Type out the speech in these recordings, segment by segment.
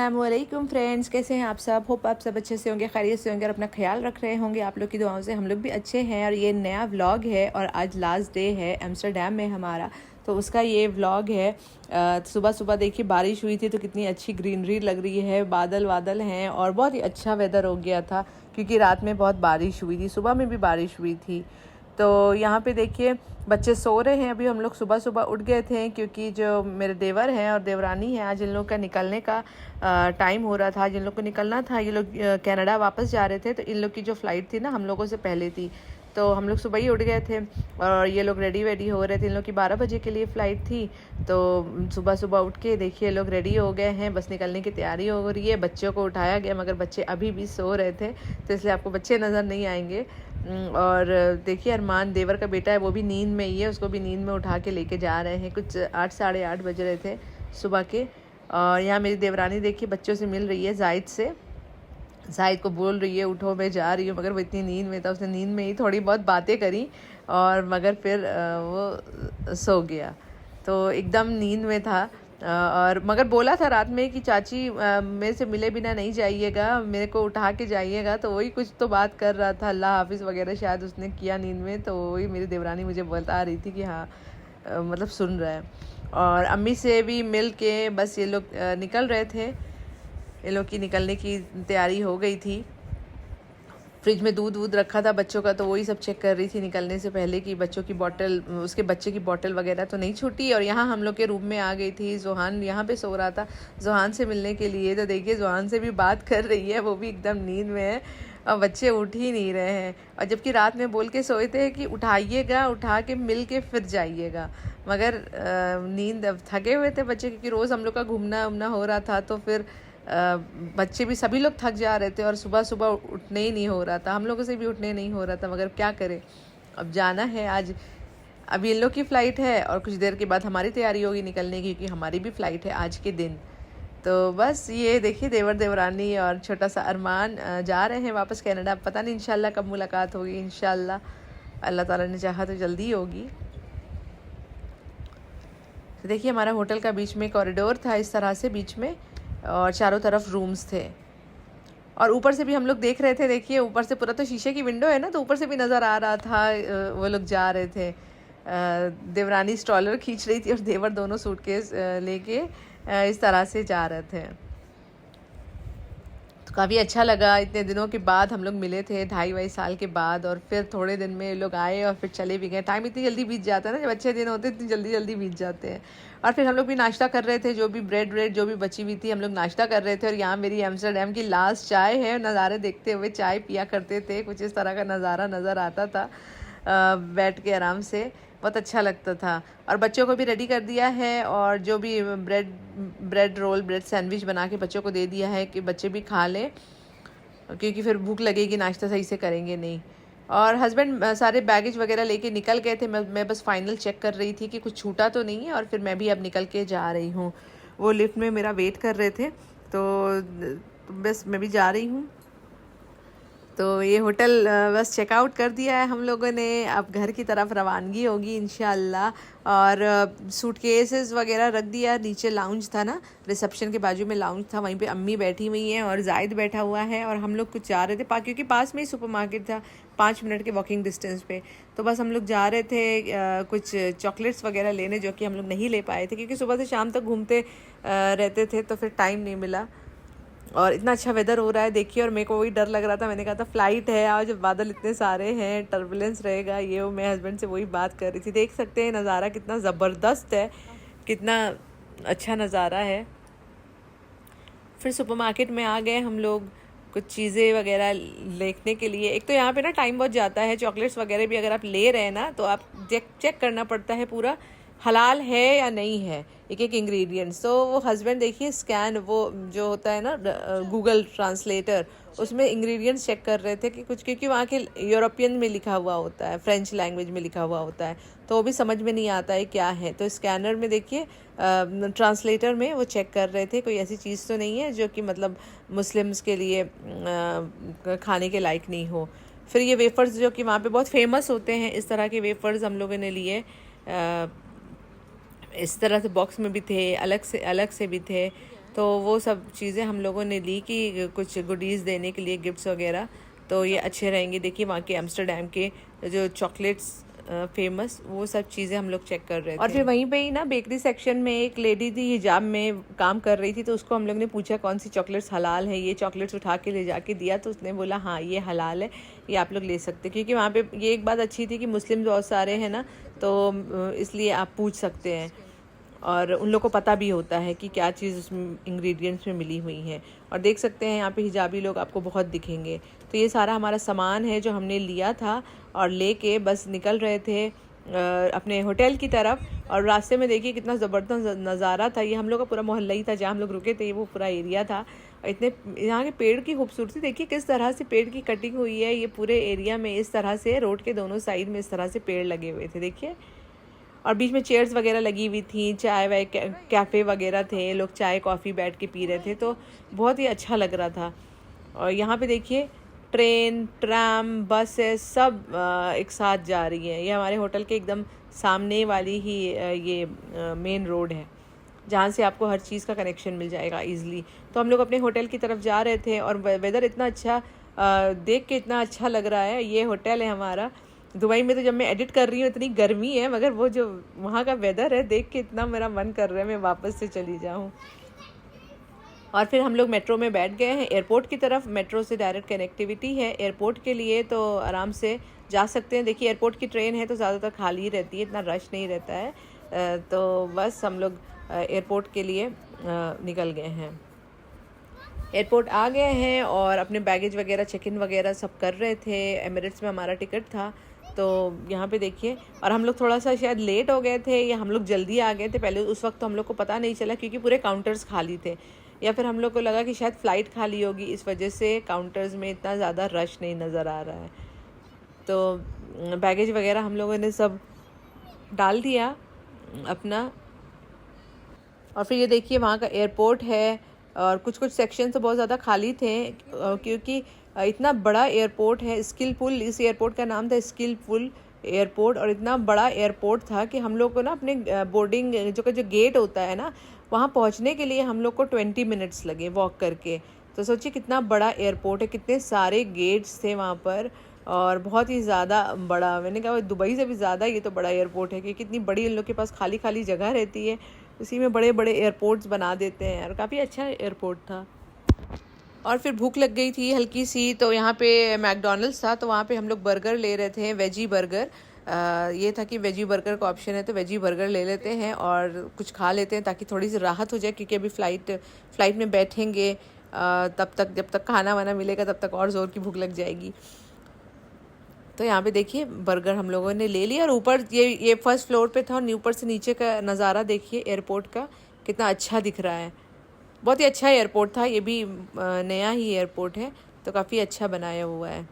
अस्सलामुअलैकुम फ्रेंड्स, कैसे हैं आप सब। होप आप सब अच्छे से होंगे, खैरियत से होंगे और अपना ख्याल रख रहे होंगे। आप लोग की दुआओं से हम लोग भी अच्छे हैं। और ये नया व्लॉग है और आज लास्ट डे है एम्स्टरडेम में हमारा, तो उसका ये व्लॉग है। सुबह सुबह देखिए बारिश हुई थी तो कितनी अच्छी ग्रीनरी लग रही है, बादल बादल हैं और बहुत ही अच्छा वेदर हो गया था क्योंकि रात में बहुत बारिश हुई थी, सुबह में भी बारिश हुई थी। तो यहाँ पे देखिए बच्चे सो रहे हैं। अभी हम लोग सुबह सुबह उठ गए थे क्योंकि जो मेरे देवर हैं और देवरानी हैं, आज इन लोग का निकलने का टाइम हो रहा था। आज इन लोग को निकलना था, ये लोग कनाडा वापस जा रहे थे, तो इन लोग की जो फ़्लाइट थी ना हम लोगों से पहले थी, तो हम लोग सुबह ही उठ गए थे और ये लोग रेडी वेडी हो रहे थे। इन लोग की 12 बजे के लिए फ़्लाइट थी, तो सुबह सुबह उठ के देखिए लोग रेडी हो गए हैं, बस निकलने की तैयारी हो रही है। बच्चों को उठाया गया मगर बच्चे अभी भी सो रहे थे, तो इसलिए आपको बच्चे नज़र नहीं आएंगे। और देखिए अरमान देवर का बेटा है, वो भी नींद में ही है, उसको भी नींद में उठा के लेके जा रहे हैं। कुछ 8 साढ़े 8 बज रहे थे सुबह के। और यहाँ मेरी देवरानी देखिए बच्चों से मिल रही है, जाहिद से। जाहिद को बोल रही है उठो मैं जा रही हूँ, मगर वो इतनी नींद में था, उसने नींद में ही थोड़ी बहुत बातें करी और मगर फिर वो सो गया, तो एकदम नींद में था। और मगर बोला था रात में कि चाची मेरे से मिले बिना नहीं जाइएगा, मेरे को उठा के जाइएगा, तो वही कुछ तो बात कर रहा था, अल्लाह हाफिज़ वगैरह शायद उसने किया नींद में, तो वही मेरी देवरानी मुझे बता रही थी कि हाँ मतलब सुन रहा है। और अम्मी से भी मिल के बस ये लोग निकल रहे थे, ये लोग की निकलने की तैयारी हो गई थी। फ्रिज में दूध वूध रखा था बच्चों का, तो वही सब चेक कर रही थी निकलने से पहले कि बच्चों की बोतल, उसके बच्चे की बोतल वगैरह तो नहीं छूटी। और यहाँ हम लोग के रूम में आ गई थी, जोहान यहाँ पे सो रहा था, जोहान से मिलने के लिए। तो देखिए जोहान से भी बात कर रही है, वो भी एकदम नींद में है और बच्चे उठ ही नहीं रहे हैं। और जबकि रात में बोल के सोए थे कि उठाइएगा, उठा के मिल के फिर जाइएगा, मगर नींद थके हुए थे बच्चे क्योंकि रोज़ हम लोग का घूमना उमना हो रहा था, तो फिर बच्चे भी सभी लोग थक जा रहे थे और सुबह सुबह उठने ही नहीं हो रहा था, हम लोगों से भी उठने नहीं हो रहा था, मगर क्या करें, अब जाना है आज। अभी इन लोग की फ़्लाइट है और कुछ देर के बाद हमारी तैयारी होगी निकलने की, क्योंकि हमारी भी फ़्लाइट है आज के दिन। तो बस ये देखिए देवर देवरानी और छोटा सा अरमान जा रहे हैं वापस कनाडा। पता नहीं इंशाल्लाह कब मुलाकात होगी, इंशाल्लाह अल्लाह ताला ने चाहा तो जल्दी होगी। तो देखिए हमारा होटल का बीच में कॉरिडोर था इस तरह से बीच में, और चारों तरफ रूम्स थे। और ऊपर से भी हम लोग देख रहे थे, देखिए ऊपर से पूरा तो शीशे की विंडो है ना, तो ऊपर से भी नज़र आ रहा था वो लोग जा रहे थे। देवरानी स्ट्रॉलर खींच रही थी और देवर दोनों सूटकेस लेके इस तरह से जा रहे थे। तो काफ़ी अच्छा लगा, इतने दिनों के बाद हम लोग मिले थे, 2.5 साल के बाद, और फिर थोड़े दिन में लोग आए और फिर चले भी गए। टाइम इतनी जल्दी बीत जाता है ना, जब अच्छे दिन होते हैं इतनी जल्दी जल्दी बीत जाते हैं। और फिर हम लोग भी नाश्ता कर रहे थे, जो भी ब्रेड व्रेड जो भी बची हुई थी हम लोग नाश्ता कर रहे थे। और यहाँ मेरी एम्स्टरडेम की लास्ट चाय है, नज़ारे देखते हुए चाय पिया करते थे, कुछ इस तरह का नज़ारा नज़र आता था बैठ के आराम से, बहुत अच्छा लगता था। और बच्चों को भी रेडी कर दिया है और जो भी ब्रेड रोल ब्रेड सैंडविच बना के बच्चों को दे दिया है कि बच्चे भी खा लें, क्योंकि फिर भूख लगेगी, नाश्ता सही से करेंगे नहीं। और हस्बैंड सारे बैगेज वगैरह लेके निकल गए थे, मैं बस फाइनल चेक कर रही थी कि कुछ छूटा तो नहीं है, और फिर मैं भी अब निकल के जा रही हूँ। वो लिफ्ट में मेरा वेट कर रहे थे, तो बस मैं भी जा रही हूँ। तो ये होटल बस चेकआउट कर दिया है हम लोगों ने, अब घर की तरफ रवानगी होगी इंशाल्लाह। और सूटकेसेस वगैरह रख दिया, नीचे लाउंज था ना, रिसेप्शन के बाजू में लाउंज था, वहीं पे अम्मी बैठी हुई हैं और जायद बैठा हुआ है। और हम लोग कुछ जा रहे थे क्योंकि पास में ही सुपरमार्केट था, 5 मिनट के वॉकिंग डिस्टेंस पे। तो बस हम लोग जा रहे थे कुछ चॉकलेट्स वगैरह लेने, जो कि हम लोग नहीं ले पाए थे क्योंकि सुबह से शाम तक घूमते रहते थे, तो फिर टाइम नहीं मिला। और इतना अच्छा वेदर हो रहा है देखिए, और मेरे को वही डर लग रहा था, मैंने कहा था फ़्लाइट है आज, बादल इतने सारे हैं, टर्बुलेंस रहेगा ये वो। मैं हस्बैंड से वही बात कर रही थी। देख सकते हैं नज़ारा कितना ज़बरदस्त है, कितना अच्छा नज़ारा है। फिर सुपरमार्केट में आ गए हम लोग कुछ चीज़ें वगैरह देखने के लिए। एक तो यहाँ पे ना टाइम बहुत जाता है, चॉकलेट्स वगैरह भी अगर आप ले रहे हैं ना, तो आप चेक करना पड़ता है पूरा हलाल है या नहीं है, एक एक इंग्रेडिएंट्स। तो वो हस्बैंड देखिए स्कैन, वो जो होता है ना गूगल ट्रांसलेटर, उसमें इंग्रेडिएंट्स चेक कर रहे थे कि कुछ, क्योंकि वहाँ के यूरोपियन में लिखा हुआ होता है, फ्रेंच लैंग्वेज में लिखा हुआ होता है, तो वो भी समझ में नहीं आता है क्या है। तो स्कैनर में देखिए ट्रांसलेटर में वो चेक कर रहे थे कोई ऐसी चीज़ तो नहीं है जो कि मतलब मुस्लिम्स के लिए खाने के लायक नहीं हो। फिर ये वेफर्स जो कि वहाँ पे बहुत फेमस होते हैं, इस तरह के वेफर्स हम लोगों ने लिए। इस तरह से बॉक्स में भी थे, अलग से भी थे। तो वो सब चीज़ें हम लोगों ने ली कि कुछ गुडीज़ देने के लिए, गिफ्ट्स वगैरह, तो ये अच्छे रहेंगे। देखिए वहाँ के एम्स्टरडेम के जो चॉकलेट्स फेमस, वो सब चीज़ें हम लोग चेक कर रहे थे। और फिर वहीं पे ही ना बेकरी सेक्शन में एक लेडी थी, हिजाब में काम कर रही थी, तो उसको हम लोग ने पूछा कौन सी चॉकलेट्स हलाल है। ये चॉकलेट्स उठा के ले जाके दिया, तो उसने बोला हाँ ये हलाल है, ये आप लोग ले सकते हैं। क्योंकि वहाँ पे ये एक बात अच्छी थी कि मुस्लिम बहुत सारे हैं ना, तो इसलिए आप पूछ सकते हैं और उन लोग को पता भी होता है कि क्या चीज़ उसमें इंग्रेडिएंट्स में मिली हुई है। और देख सकते हैं यहाँ पे हिजाबी लोग आपको बहुत दिखेंगे। तो ये सारा हमारा सामान है जो हमने लिया था और लेके बस निकल रहे थे अपने होटल की तरफ। और रास्ते में देखिए कितना ज़बरदस्त नज़ारा था। ये हम लोग का पूरा मोहल्ला ही था जहाँ हम लोग रुके थे, वो पूरा एरिया था। इतने यहाँ के पेड़ की खूबसूरती देखिए, किस तरह से पेड़ की कटिंग हुई है। ये पूरे एरिया में इस तरह से रोड के दोनों साइड में इस तरह से पेड़ लगे हुए थे देखिए। और बीच में चेयर्स वगैरह लगी हुई थी, चाय वाय कैफ़े वगैरह थे, लोग चाय कॉफ़ी बैठ के पी रहे थे, तो बहुत ही अच्छा लग रहा था। और यहाँ पे देखिए ट्रेन, ट्राम, बसेस सब एक साथ जा रही हैं। ये हमारे होटल के एकदम सामने वाली ही ये मेन रोड है जहाँ से आपको हर चीज़ का कनेक्शन मिल जाएगा ईज़िली। तो हम लोग अपने होटल की तरफ जा रहे थे और वेदर इतना अच्छा देख के इतना अच्छा लग रहा है। ये होटल है हमारा। दुबई में तो जब मैं एडिट कर रही हूँ इतनी गर्मी है, मगर वो जो वहाँ का वेदर है देख के इतना मेरा मन कर रहा है मैं वापस से चली जाऊँ। और फिर हम लोग मेट्रो में बैठ गए हैं एयरपोर्ट की तरफ। मेट्रो से डायरेक्ट कनेक्टिविटी है एयरपोर्ट के लिए, तो आराम से जा सकते हैं। देखिए एयरपोर्ट की ट्रेन है तो ज़्यादातर खाली रहती है, इतना रश नहीं रहता है। तो बस हम लोग एयरपोर्ट के लिए निकल गए हैं। एयरपोर्ट आ गए हैं और अपने बैगेज वगैरह चेक इन वगैरह सब कर रहे थे। एमिरेट्स में हमारा टिकट था, तो यहाँ पे देखिए। और हम लोग थोड़ा सा शायद लेट हो गए थे या हम लोग जल्दी आ गए थे पहले, उस वक्त तो हम लोग को पता नहीं चला क्योंकि पूरे काउंटर्स खाली थे। या फिर हम लोग को लगा कि शायद फ़्लाइट खाली होगी, इस वजह से काउंटर्स में इतना ज़्यादा रश नहीं नज़र आ रहा है। तो बैगेज वगैरह हम लोगों ने सब डाल दिया अपना। और फिर ये देखिए वहाँ का एयरपोर्ट है और कुछ कुछ सेक्शन तो बहुत ज़्यादा खाली थे क्योंकि इतना बड़ा एयरपोर्ट है। स्किलफुल, इस एयरपोर्ट का नाम था स्किलफुल एयरपोर्ट। और इतना बड़ा एयरपोर्ट था कि हम लोग को ना अपने बोर्डिंग जो गेट होता है ना, वहाँ पहुँचने के लिए हम लोग को 20 मिनट्स लगे वॉक करके। तो सोचिए कितना बड़ा एयरपोर्ट है, कितने सारे गेट्स थे वहाँ पर और बहुत ही ज़्यादा बड़ा। मैंने कहा दुबई से भी ज़्यादा ये तो बड़ा एयरपोर्ट है कि कितनी बड़ी इन लोग के पास खाली खाली जगह रहती है, उसी में बड़े बड़े एयरपोर्ट्स बना देते हैं। और काफ़ी अच्छा एयरपोर्ट था। और फिर भूख लग गई थी हल्की सी, तो यहाँ पे मैकडॉनल्ड्स था, तो वहाँ पे हम लोग बर्गर ले रहे थे, वेजी बर्गर। ये था कि वेजी बर्गर का ऑप्शन है तो वेजी बर्गर ले लेते हैं और कुछ खा लेते हैं ताकि थोड़ी सी राहत हो जाए, क्योंकि अभी फ़्लाइट में बैठेंगे तब तक, जब तक खाना वाना मिलेगा तब तक और ज़ोर की भूख लग जाएगी। तो यहाँ पे देखिए बर्गर हम लोगों ने ले लिया। और ऊपर ये फर्स्ट फ्लोर पे था और ऊपर से नीचे का नज़ारा देखिए एयरपोर्ट का कितना अच्छा दिख रहा है। बहुत ही अच्छा एयरपोर्ट था, ये भी नया ही एयरपोर्ट है तो काफ़ी अच्छा बनाया हुआ है।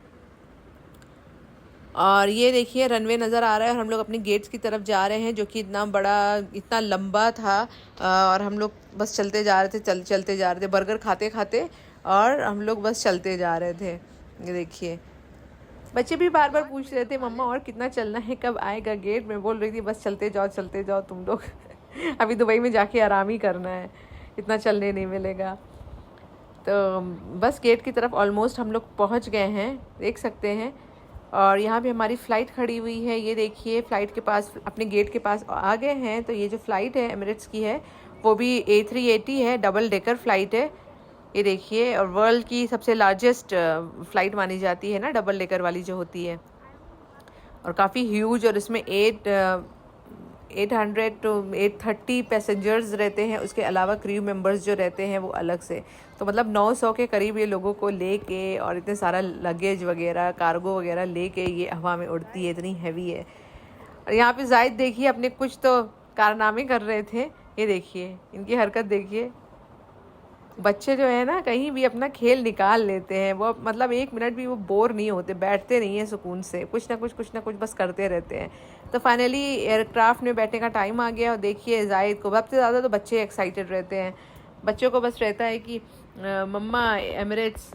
और ये देखिए रनवे नज़र आ रहा है और हम लोग अपने गेट्स की तरफ जा रहे हैं, जो कि इतना बड़ा, इतना लंबा था। और हम लोग बस चलते जा रहे थे, चलते जा रहे थे बर्गर खाते खाते, और हम लोग बस चलते जा रहे थे। ये देखिए बच्चे भी बार बार पूछ रहे थे मम्मा और कितना चलना है, कब आएगा गेट। मैं बोल रही थी बस चलते जाओ तुम लोग अभी दुबई में जाके आराम ही करना है, इतना चलने नहीं मिलेगा। तो बस गेट की तरफ ऑलमोस्ट हम लोग पहुंच गए हैं, देख सकते हैं। और यहाँ पे हमारी फ़्लाइट खड़ी हुई है, ये देखिए फ़्लाइट के पास, अपने गेट के पास आ गए हैं। तो ये जो फ़्लाइट है एमिरेट्स की है, वो भी A380 है, डबल डेकर फ़्लाइट है। ये देखिए, और वर्ल्ड की सबसे लार्जेस्ट फ़्लाइट मानी जाती है ना डबल डेकर वाली जो होती है, और काफ़ी ह्यूज। और इसमें 800 to 830 पैसेंजर्स रहते हैं, उसके अलावा क्रू मेंबर्स जो रहते हैं वो अलग से। तो मतलब 900 के करीब ये लोगों को लेके और इतने सारा लगेज वगैरह, कार्गो वगैरह लेके ये हवा में उड़ती है, इतनी हैवी है। और यहाँ पे जायद देखिए अपने कुछ तो कारनामे कर रहे थे, ये देखिए इनकी हरकत देखिए। बच्चे जो है ना कहीं भी अपना खेल निकाल लेते हैं, वो मतलब 1 मिनट भी वो बोर नहीं होते, बैठते नहीं हैं सुकून से, कुछ ना कुछ बस करते रहते हैं। तो फाइनली एयरक्राफ्ट में बैठने का टाइम आ गया और देखिए जायद को, सबसे ज़्यादा तो बच्चे एक्साइटेड रहते हैं। बच्चों को बस रहता है कि मम्मा एमिरेट्स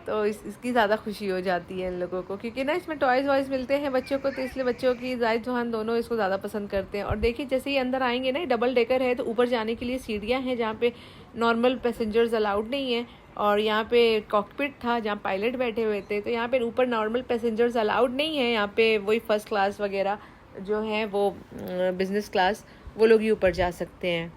तो इसकी ज़्यादा खुशी हो जाती है इन लोगों को, क्योंकि ना इसमें टॉयज़ वॉयज़ मिलते हैं बच्चों को, तो इसलिए बच्चों की जायद जोहान दोनों इसको ज़्यादा पसंद करते हैं। और देखिए जैसे ही अंदर आएंगे ना, डबल डेकर है, तो ऊपर जाने के लिए सीढ़ियाँ हैं जहाँ पे नॉर्मल पैसेंजर्स अलाउड नहीं है, और यहाँ पे कॉकपिट था जहाँ पायलट बैठे हुए थे। तो यहाँ पे ऊपर नॉर्मल पैसेंजर्स अलाउड नहीं है, यहाँ पे वही फर्स्ट क्लास वगैरह जो है वो बिज़नेस क्लास, वो लोग ही ऊपर जा सकते हैं।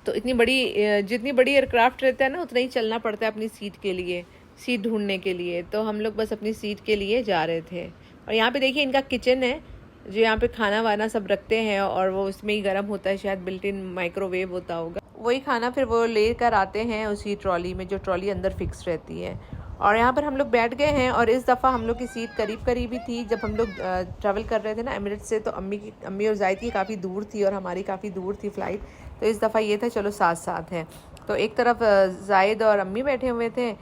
तो इतनी बड़ी, जितनी बड़ी एयरक्राफ्ट रहता है ना, उतना ही चलना पड़ता है अपनी सीट के लिए, सीट ढूंढने के लिए। तो हम लोग बस अपनी सीट के लिए जा रहे थे। और यहाँ पे देखिए इनका किचन है, जो यहाँ पे खाना वाना सब रखते हैं, और वो उसमें ही गर्म होता है, शायद बिल्ट इन माइक्रोवेव होता होगा। वही खाना फिर वो ले कर आते हैं उसी ट्रॉली में, जो ट्रॉली अंदर फिक्स रहती है। और यहाँ पर हम लोग बैठ गए हैं, और इस दफ़ा हम लोग की सीट करीब करीब ही थी। जब हम लोग ट्रैवल कर रहे थे ना एमिरेट्स से, तो अम्मी और जायद की काफ़ी दूर थी और हमारी काफ़ी दूर थी फ़्लाइट। तो इस दफ़ा ये था चलो साथ साथ है। तो एक तरफ जायद और अम्मी बैठे हुए थे,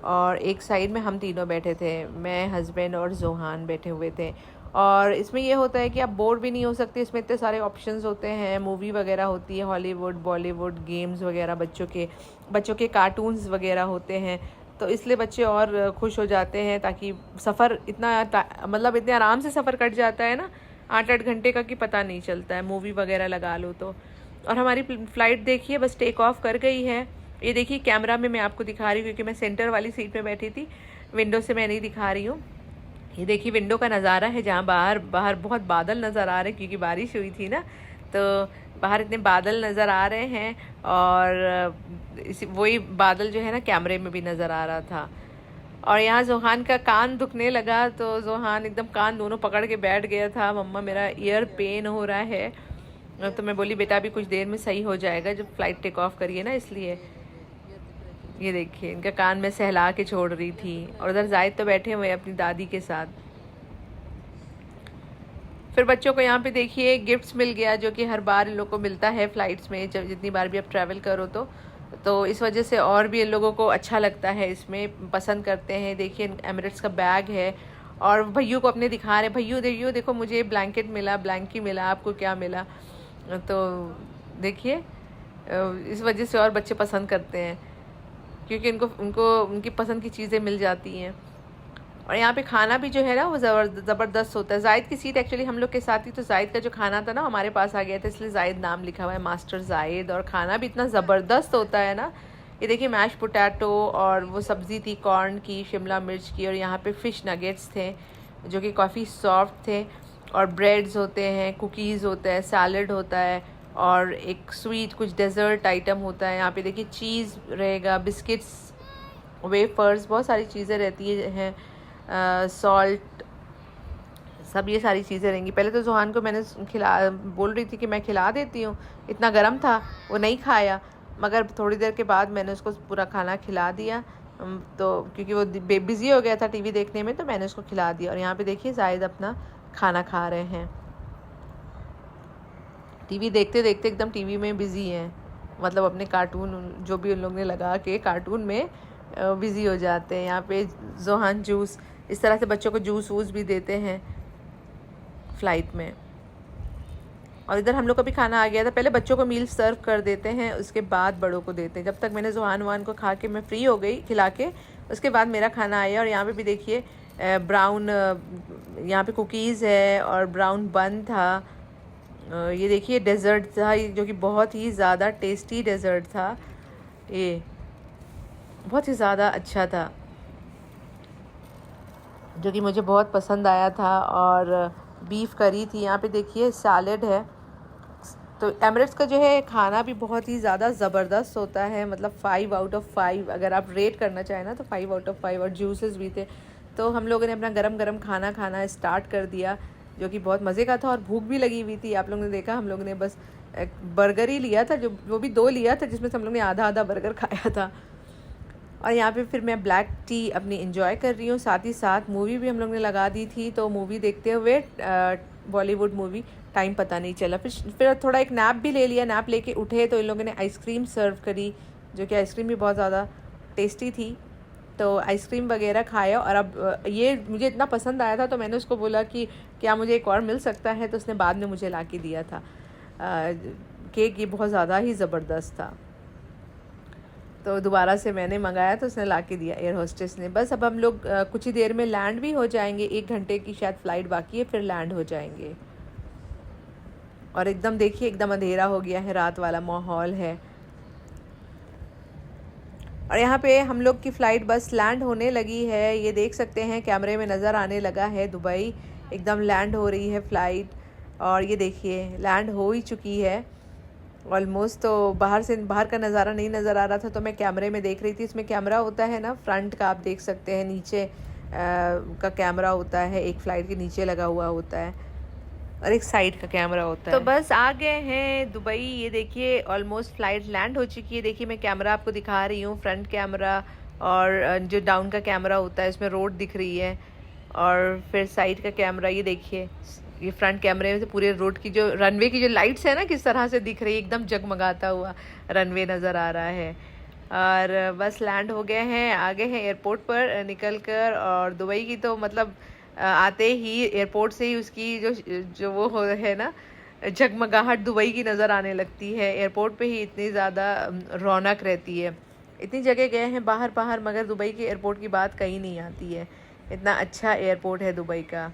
और एक साइड में हम तीनों बैठे थे, मैं, हस्बैंड और जोहान बैठे हुए थे। और इसमें ये होता है कि आप बोर भी नहीं हो सकते, इसमें इतने सारे ऑप्शंस होते हैं, मूवी वगैरह होती है, हॉलीवुड, बॉलीवुड, गेम्स वगैरह, बच्चों के कार्टून्स वगैरह होते हैं। तो इसलिए बच्चे और खुश हो जाते हैं, ताकि सफ़र मतलब इतने आराम से सफ़र कट जाता है ना, 8-8 घंटे का, कि पता नहीं चलता है, मूवी वगैरह लगा लो तो। और हमारी फ़्लाइट देखिए बस टेक ऑफ कर गई है। ये देखिए कैमरा में मैं आपको दिखा रही हूँ, क्योंकि मैं सेंटर वाली सीट में बैठी थी, विंडो से मैं नहीं दिखा रही हूँ। ये देखिए विंडो का नज़ारा है, जहाँ बाहर बहुत बादल नज़र आ रहे हैं, क्योंकि बारिश हुई थी ना, तो बाहर इतने बादल नज़र आ रहे हैं। और वही बादल जो है ना कैमरे में भी नज़र आ रहा था। और यहाँ जोहान का कान दुखने लगा, तो जोहान एकदम कान दोनों पकड़ के बैठ गया था, मम्मा मेरा ईयर पेन हो रहा है। तो मैं बोली बेटा अभी कुछ देर में सही हो जाएगा, जब फ्लाइट टेक ऑफ करिए ना, इसलिए। ये देखिए इनका कान में सहला के छोड़ रही थी। और उधर जायद तो बैठे हुए अपनी दादी के साथ। फिर बच्चों को यहाँ पे देखिए गिफ्ट्स मिल गया, जो कि हर बार इन लोग को मिलता है फ़्लाइट्स में, जब जितनी बार भी आप ट्रैवल करो तो इस वजह से और भी इन लोगों को अच्छा लगता है, इसमें पसंद करते हैं। देखिए एमिरेट्स का बैग है, और भैया को अपने दिखा रहे, भैया देखो मुझे ब्लैंकेट मिला, ब्लैंकी मिला, आपको क्या मिला। तो देखिए इस वजह से और बच्चे पसंद करते हैं, क्योंकि उनको उनकी पसंद की चीज़ें मिल जाती हैं। और यहाँ पे खाना भी जो है ना वो ज़बरदस्त होता है। जायद की सीट एक्चुअली हम लोग के साथ ही, तो जायद का जो खाना था ना हमारे पास आ गया था, इसलिए जायद नाम लिखा हुआ है, मास्टर जायद। और खाना भी इतना ज़बरदस्त होता है ना। ये देखिए मैश पोटैटो, और वो सब्ज़ी थी कॉर्न की, शिमला मिर्च की, और यहाँ पे फ़िश नगेट्स थे जो कि काफ़ी सॉफ्ट थे। और ब्रेड्स होते हैं, कुकीज़ होता है, सैलड होता है, और एक स्वीट कुछ डेज़र्ट आइटम होता है। यहाँ पे देखिए चीज़ रहेगा, बिस्किट्स, वेफर्स, बहुत सारी चीज़ें रहती हैं, सॉल्ट, सब ये सारी चीज़ें रहेंगी। पहले तो जोहान को मैंने बोल रही थी कि मैं खिला देती हूँ, इतना गर्म था वो नहीं खाया, मगर थोड़ी देर के बाद मैंने उसको पूरा खाना खिला दिया। तो क्योंकि वो बिज़ी हो गया था टीवी देखने में, तो मैंने उसको खिला दिया। और यहाँ पे देखिए जायद अपना खाना खा रहे हैं, टीवी देखते देखते एकदम टीवी में बिज़ी हैं, मतलब अपने कार्टून जो भी उन लोग ने लगा के कार्टून में बिज़ी हो जाते हैं। यहाँ पे जोहान जूस, इस तरह से बच्चों को जूस वूस भी देते हैं फ़्लाइट में। और इधर हम लोग का भी खाना आ गया था। पहले बच्चों को मील सर्व कर देते हैं, उसके बाद बड़ों को देते हैं। जब तक मैंने जोहान वान को खा के मैं फ्री हो गई खिला के, उसके बाद मेरा खाना आया। और यहाँ पे भी देखिए ब्राउन, यहाँ पे कुकीज़ है और ब्राउन बन था। ये देखिए डेज़र्ट था, जो कि बहुत ही ज़्यादा टेस्टी डेज़र्ट था, ये बहुत ही ज़्यादा अच्छा था, जो कि मुझे बहुत पसंद आया था। और बीफ करी थी। यहाँ पे देखिए सैलेड है। तो एमिरेट्स का जो है खाना भी बहुत ही ज़्यादा ज़बरदस्त होता है, मतलब 5 आउट ऑफ 5 अगर आप रेट करना चाहें ना, तो 5 आउट ऑफ 5। और जूसेस भी थे। तो हम लोगों ने अपना गरम गरम खाना खाना स्टार्ट कर दिया, जो कि बहुत मज़े का था। और भूख भी लगी हुई थी। आप लोगों ने देखा हम लोगों ने बस बर्गर ही लिया था, जो वो भी 2 लिया था, जिसमें से हम लोग ने आधा आधा बर्गर खाया था। और यहाँ पे फिर मैं ब्लैक टी अपनी एंजॉय कर रही हूँ। साथ ही साथ मूवी भी हम लोग ने लगा दी थी, तो मूवी देखते हुए बॉलीवुड मूवी, टाइम पता नहीं चला। फिर थोड़ा एक नैप भी ले लिया। नैप लेके उठे तो इन लोगों ने आइसक्रीम सर्व करी, जो कि आइसक्रीम भी बहुत ज़्यादा टेस्टी थी। तो आइसक्रीम वगैरह खाया। और अब ये मुझे इतना पसंद आया था, तो मैंने उसको बोला कि क्या मुझे एक और मिल सकता है, तो उसने बाद में मुझे ला के दिया था केक। ये बहुत ज़्यादा ही ज़बरदस्त था। तो दोबारा से मैंने मंगाया तो उसने ला के दिया एयर होस्टेस ने। बस अब हम लोग कुछ ही देर में लैंड भी हो जाएंगे, 1 घंटे की शायद फ़्लाइट बाकी है, फिर लैंड हो जाएंगे। और एकदम देखिए एकदम अंधेरा हो गया है, रात वाला माहौल है। और यहाँ पे हम लोग की फ़्लाइट बस लैंड होने लगी है, ये देख सकते हैं कैमरे में नज़र आने लगा है। दुबई एकदम लैंड हो रही है फ़्लाइट, और ये देखिए लैंड हो ही चुकी है ऑलमोस्ट। तो बाहर का नज़ारा नहीं नज़र आ रहा था, तो मैं कैमरे में देख रही थी। इसमें कैमरा होता है ना फ्रंट का, आप देख सकते हैं नीचे का कैमरा होता है, एक फ़्लाइट के नीचे लगा हुआ होता है और एक साइड का कैमरा होता है। तो बस आ गए हैं दुबई। ये देखिए ऑलमोस्ट फ़्लाइट लैंड हो चुकी है। देखिए मैं कैमरा आपको दिखा रही हूँ, फ्रंट कैमरा और जो डाउन का कैमरा होता है, इसमें रोड दिख रही है, और फिर साइड का कैमरा। ये देखिए ये फ्रंट कैमरे से पूरे रोड की जो रनवे की जो लाइट्स है ना किस तरह से दिख रही है, एकदम जगमगाता हुआ रनवे नज़र आ रहा है। और बस लैंड हो गए हैं, आ गए हैं एयरपोर्ट पर निकल कर। और दुबई की तो मतलब आते ही एयरपोर्ट से ही उसकी जो वो है ना जगमगाहट दुबई की नज़र आने लगती है। एयरपोर्ट पे ही इतनी ज़्यादा रौनक रहती है। इतनी जगह गए हैं बाहर मगर दुबई के एयरपोर्ट की बात कहीं नहीं आती है। इतना अच्छा एयरपोर्ट है दुबई का,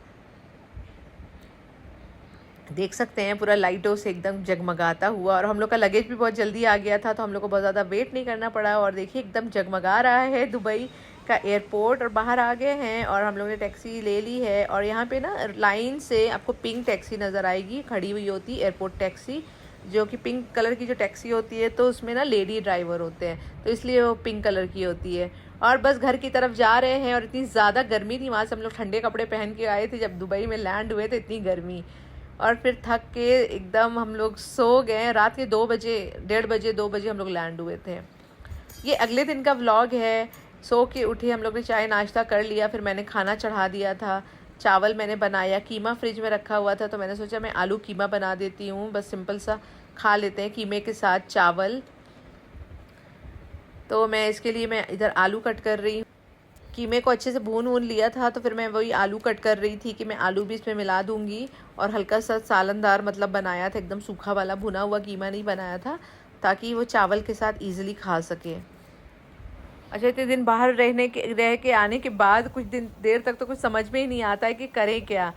देख सकते हैं पूरा लाइटों से एकदम जगमगाता हुआ। और हम लोग का लगेज भी बहुत जल्दी आ गया था, तो हम लोग को बहुत ज़्यादा वेट नहीं करना पड़ा। और देखिए एकदम जगमगा रहा है दुबई का एयरपोर्ट। और बाहर आ गए हैं और हम लोग ने टैक्सी ले ली है। और यहाँ पे ना लाइन से आपको पिंक टैक्सी नज़र आएगी, खड़ी हुई होती एयरपोर्ट टैक्सी, जो कि पिंक कलर की जो टैक्सी होती है, तो उसमें ना लेडी ड्राइवर होते हैं, तो इसलिए वो पिंक कलर की होती है। और बस घर की तरफ जा रहे हैं। और इतनी ज़्यादा गर्मी थी, वहाँ से हम लोग ठंडे कपड़े पहन के आए थे, जब दुबई में लैंड हुए थे इतनी गर्मी। और फिर थक के एकदम हम लोग सो गए। रात के 2 बजे, 1:30 बजे, 2 बजे हम लोग लैंड हुए थे। ये अगले दिन का व्लॉग है। सो के उठे, हम लोग ने चाय नाश्ता कर लिया, फिर मैंने खाना चढ़ा दिया था। चावल मैंने बनाया, कीमा फ्रिज में रखा हुआ था, तो मैंने सोचा मैं आलू कीमा बना देती हूँ, बस सिंपल सा खा लेते हैं कीमे के साथ चावल। तो मैं इसके लिए मैं इधर आलू कट कर रही हूँ। कीमे को अच्छे से भून लिया था, तो फिर मैं वही आलू कट कर रही थी कि मैं आलू भी इसमें मिला दूंगी। और हल्का सा सालनदार मतलब बनाया था, एकदम सूखा वाला भुना हुआ कीमा नहीं बनाया था, ताकि वो चावल के साथ ईजिली खा सके। अच्छा, इतने दिन बाहर रह के आने के बाद कुछ दिन देर तक तो कुछ समझ में ही नहीं आता है कि करें क्या।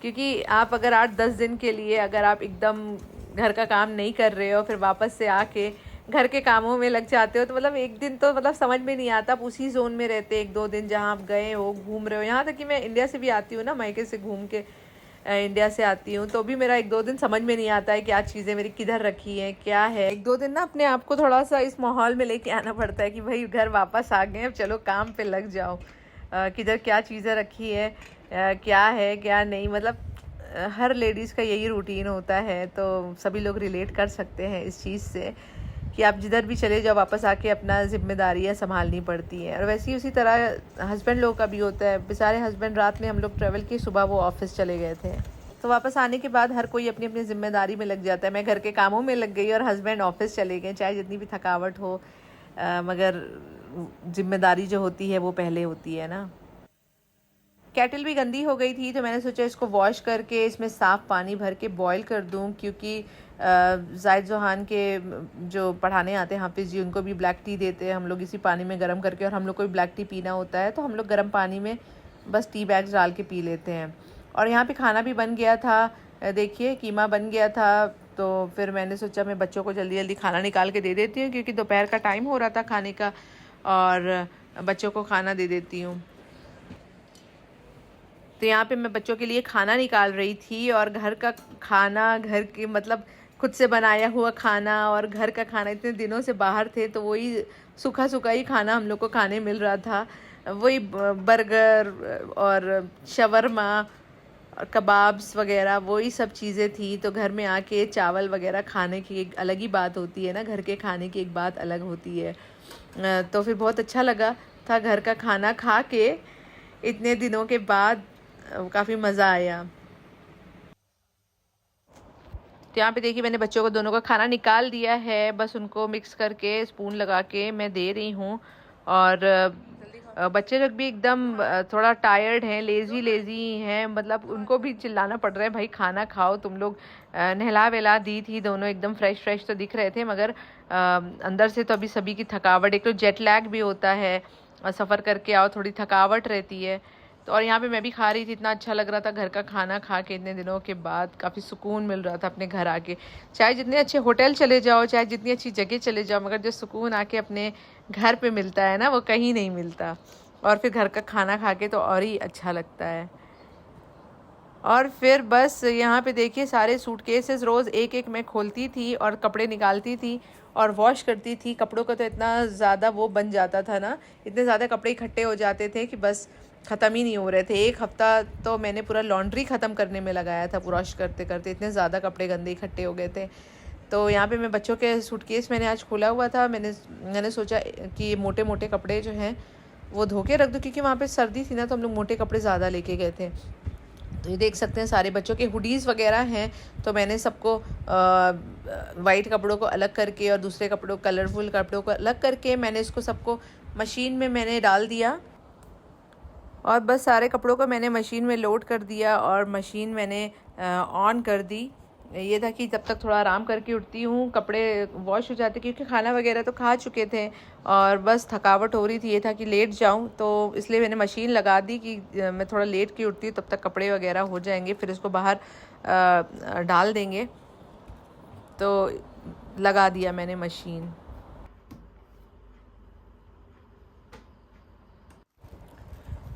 क्योंकि आप अगर 8-10 दिन के लिए अगर आप एकदम घर का काम नहीं कर रहे हो, फिर वापस से आके घर के कामों में लग जाते हो, तो मतलब एक दिन तो मतलब समझ में नहीं आता। आप उसी जोन में रहते 1-2 दिन जहाँ आप गए हो, घूम रहे हो। यहाँ तक कि मैं इंडिया से भी आती हूँ ना, मायके से घूम के इंडिया से आती हूँ, तो भी मेरा 1-2 दिन समझ में नहीं आता है क्या चीज़ें मेरी किधर रखी हैं, क्या है। 1-2 दिन ना अपने आप को थोड़ा सा इस माहौल में लेके आना पड़ता है कि भाई घर वापस आ गए, अब चलो काम पे लग जाओ। किधर क्या चीज़ें रखी है, क्या है क्या नहीं, मतलब हर लेडीज़ का यही रूटीन होता है। तो सभी लोग रिलेट कर सकते हैं इस चीज़ से कि आप जिधर भी चले जाओ, वापस आके अपना जिम्मेदारियाँ संभालनी पड़ती हैं। और वैसे ही उसी तरह हस्बैंड लोग का भी होता है। बेचारे हस्बैंड, रात में हम लोग ट्रैवल किए, सुबह वो ऑफिस चले गए थे, तो वापस आने के बाद हर कोई अपनी अपनी जिम्मेदारी में लग जाता है। मैं घर के कामों में लग गई और हस्बैंड ऑफिस चले गए, चाहे जितनी भी थकावट हो, मगर जिम्मेदारी जो होती है वो पहले होती है ना। केटल भी गंदी हो गई थी, तो मैंने सोचा इसको वॉश करके इसमें साफ़ पानी भर के बॉईल कर दूं, क्योंकि जायद जोहान के जो पढ़ाने आते हैं हाफिज़ जी, उनको भी ब्लैक टी देते हैं हम लोग इसी पानी में गर्म करके। और हम लोग को भी ब्लैक टी पीना होता है, तो हम लोग गर्म पानी में बस टी बैग्स डाल के पी लेते हैं। और यहाँ पे खाना भी बन गया था, देखिए कीमा बन गया था। तो फिर मैंने सोचा मैं बच्चों को जल्दी जल्दी खाना निकाल के दे देती हूँ, क्योंकि दोपहर का टाइम हो रहा था खाने का, और बच्चों को खाना दे देती हूँ। तो यहाँ पे मैं बच्चों के लिए खाना निकाल रही थी, और घर का खाना, घर के मतलब खुद से बनाया हुआ खाना, और घर का खाना, इतने दिनों से बाहर थे तो वही सूखा सूखा ही खाना हम लोग को खाने मिल रहा था। वही बर्गर और शवरमा और कबाब्स वगैरह, वही सब चीज़ें थी। तो घर में आके चावल वगैरह खाने की एक अलग ही बात होती है ना, घर के खाने की एक बात अलग होती है। तो फिर बहुत अच्छा लगा था घर का खाना खा के इतने दिनों के बाद, काफ़ी मज़ा आया। तो यहाँ पे देखिए मैंने बच्चों को दोनों का खाना निकाल दिया है, बस उनको मिक्स करके स्पून लगा के मैं दे रही हूँ। और बच्चे लोग भी एकदम थोड़ा टायर्ड हैं, लेज़ी लेज़ी हैं, मतलब उनको भी चिल्लाना पड़ रहा है भाई खाना खाओ तुम लोग। नहला वहला दी थी, दोनों एकदम फ्रेश फ्रेश तो दिख रहे थे, मगर अंदर से तो अभी सभी की थकावट, एक तो जेट लैग भी होता है, सफ़र करके आओ थोड़ी थकावट रहती है। तो और यहाँ पे मैं भी खा रही थी, इतना अच्छा लग रहा था घर का खाना खा के, इतने दिनों के बाद काफ़ी सुकून मिल रहा था अपने घर आके। चाहे जितने अच्छे होटल चले जाओ, चाहे जितनी अच्छी जगह चले जाओ, मगर जो सुकून आके अपने घर पे मिलता है ना, वो कहीं नहीं मिलता। और फिर घर का खाना खा के तो और ही अच्छा लगता है। और फिर बस यहाँ पे देखिए सारे सूटकेसेस रोज़ एक एक मैं खोलती थी और कपड़े निकालती थी और वॉश करती थी। कपड़ों का तो इतना ज़्यादा वो बन जाता था ना, इतने ज़्यादा कपड़े इकट्ठे हो जाते थे कि बस ख़त्म ही नहीं हो रहे थे। एक हफ़्ता तो मैंने पूरा लॉन्ड्री ख़त्म करने में लगाया था, वॉश करते करते इतने ज़्यादा कपड़े गंदे इकट्ठे हो गए थे। तो यहाँ पे मैं बच्चों के सूटकेस मैंने आज खोला हुआ था। मैंने सोचा कि मोटे मोटे कपड़े जो हैं वो धो के रख दूँ, क्योंकि वहाँ पे सर्दी थी ना, तो हम लोग मोटे कपड़े ज़्यादा लेके गए थे। तो ये देख सकते हैं सारे बच्चों के हुडीज़ वगैरह हैं, तो मैंने सबको वाइट कपड़ों को अलग करके और दूसरे कपड़ों कलरफुल कपड़ों को अलग करके मैंने इसको सबको मशीन में मैंने डाल दिया। और बस सारे कपड़ों को मैंने मशीन में लोड कर दिया और मशीन मैंने ऑन कर दी। ये था कि तब तक थोड़ा आराम करके उठती हूँ, कपड़े वॉश हो जाते, क्योंकि खाना वगैरह तो खा चुके थे और बस थकावट हो रही थी। ये था कि लेट जाऊँ, तो इसलिए मैंने मशीन लगा दी कि मैं थोड़ा लेट के उठती हूँ, तब तक कपड़े वगैरह हो जाएंगे, फिर इसको बाहर डाल देंगे। तो लगा दिया मैंने मशीन।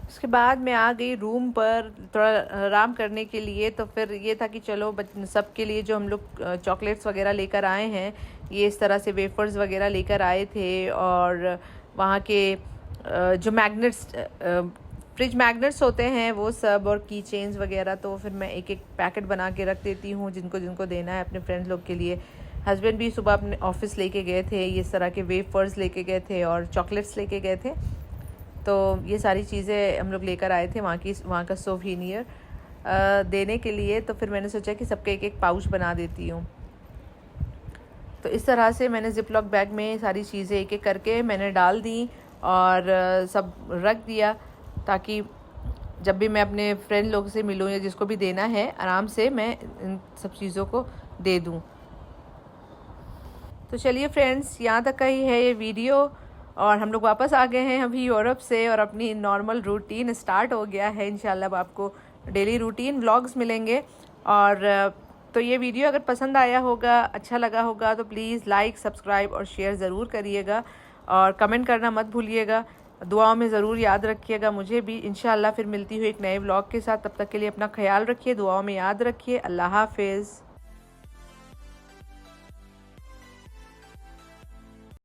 उसके बाद मैं आ गई रूम पर थोड़ा आराम करने के लिए। तो फिर ये था कि चलो सबके लिए जो हम लोग चॉकलेट्स वगैरह लेकर आए हैं, ये इस तरह से वेफर्स वगैरह लेकर आए थे, और वहाँ के जो मैग्नेट्स फ्रिज मैग्नेट्स होते हैं वो सब, और की चेन्स वगैरह, तो फिर मैं एक एक पैकेट बना के रख देती हूँ जिनको जिनको देना है अपने फ्रेंड्स लोग के लिए। हस्बैंड भी सुबह अपने ऑफिस लेके गए थे, ये इस तरह के वेफर्स लेके गए थे और चॉकलेट्स लेके गए थे। तो ये सारी चीज़ें हम लोग लेकर आए थे वहाँ का सोवीनियर देने के लिए। तो फिर मैंने सोचा कि सबके एक एक पाउच बना देती हूँ। तो इस तरह से मैंने जिप लॉक बैग में सारी चीज़ें एक एक करके मैंने डाल दी और सब रख दिया, ताकि जब भी मैं अपने फ्रेंड लोग से मिलूँ या जिसको भी देना है, आराम से मैं इन सब चीज़ों को दे दूँ। तो चलिए फ्रेंड्स, यहाँ तक का ही है ये वीडियो, और हम लोग वापस आ गए हैं अभी यूरोप से, और अपनी नॉर्मल रूटीन स्टार्ट हो गया है। इंशाल्लाह अब आपको डेली रूटीन व्लॉग्स मिलेंगे। और तो ये वीडियो अगर पसंद आया होगा, अच्छा लगा होगा, तो प्लीज़ लाइक, सब्सक्राइब और शेयर ज़रूर करिएगा, और कमेंट करना मत भूलिएगा। दुआओं में ज़रूर याद रखिएगा मुझे भी। इंशाल्लाह फिर मिलती हूँ एक नए व्लॉग के साथ। तब तक के लिए अपना ख्याल रखिए, दुआओं में याद रखिए। अल्लाह हाफिज़।